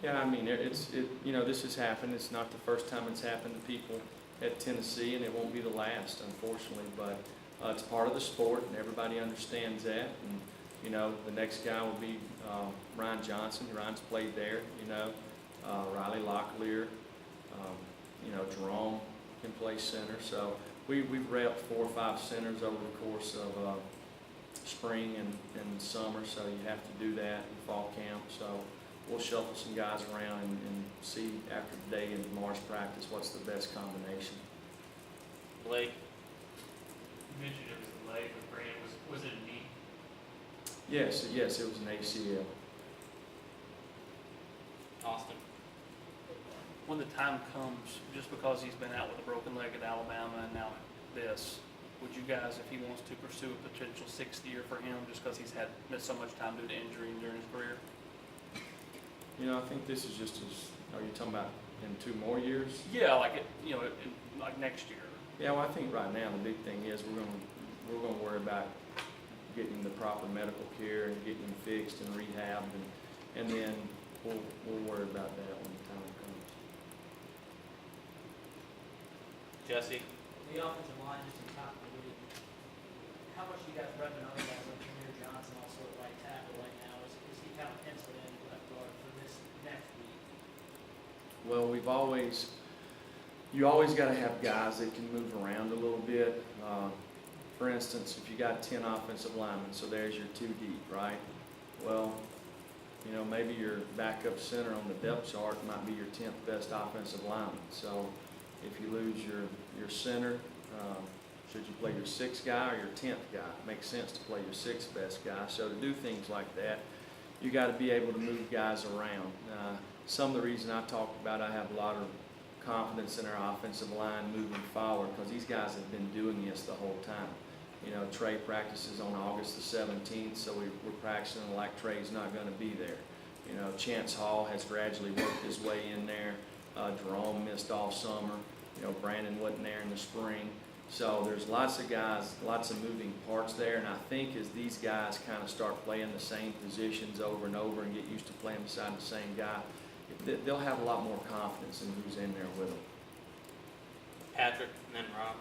Yeah, I mean, this has happened. It's not the first time it's happened to people at Tennessee, and it won't be the last, unfortunately. But it's part of the sport, and everybody understands that. And the next guy will be Ryan Johnson. Ryan's played there. Riley Locklear. Jerome can play center. So we've repped 4 or 5 centers over the course of spring and summer. So you have to do that in fall camp. So we'll shuffle some guys around and see after today and tomorrow's practice what's the best combination. Blake? You mentioned it was the leg with Brandon. Was it a knee? Yes, it was an ACL. Austin? When the time comes, just because he's been out with a broken leg at Alabama and now this, would you guys, if he wants to pursue a potential 6th year for him, just because he's missed so much time due to injury during his career? I think this is just as. Are you talking about in 2 more years? Yeah, like like next year. Yeah, well, I think right now the big thing is we're going to worry about getting the proper medical care and getting him fixed and rehabbed, and then we'll worry about that when the time comes. Jesse? The offensive line just in continuity. How much do you guys repping other guys like Jameer Johnson also at right tackle right now? Is he kind of penciled in at left guard for this next week? Well, you always got to have guys that can move around a little bit. For instance, if you got 10 offensive linemen, so there's your 2 deep, right? Well, maybe your backup center on the depth chart might be your 10th best offensive lineman. So if you lose your center, should you play your 6th guy or your 10th guy? It makes sense to play your 6th best guy. So to do things like that, you got to be able to move guys around. Some of the reason I talked about I have a lot of confidence in our offensive line moving forward because these guys have been doing this the whole time. Trey practices on August the 17th, so we're practicing like Trey's not going to be there. Chance Hall has gradually worked his way in there. Jerome missed all summer. Brandon wasn't there in the spring. So there's lots of guys, lots of moving parts there, and I think as these guys kind of start playing the same positions over and over and get used to playing beside the same guy, they'll have a lot more confidence in who's in there with them. Patrick, and then Rob?